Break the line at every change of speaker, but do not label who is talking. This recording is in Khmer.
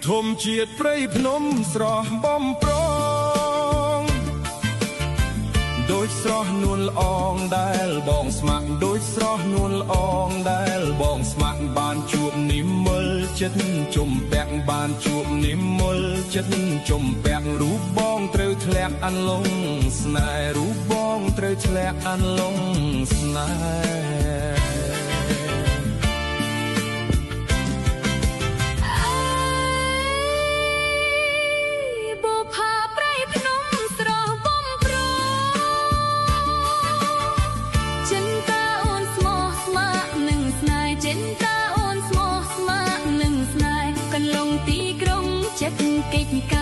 ធំជាតិព្រៃភ្នំស្រស់បំប្រងដូចស្រស់នួនល្អងដែលបងស្ម័គ្រដូចស្រស់នួនល្អងដែលបងស្ម័គ្របានជួបនិមលចិត្តជំពាក់បានជួបនិមលចិត្តជំពាក់រូបបងត្រូវធ្លាក់អន្លង់ស្នេហ៍រូបបងត្រូវធ្លាក់អន្លង់ស្នេហ៍
ចិត្តកិច្ច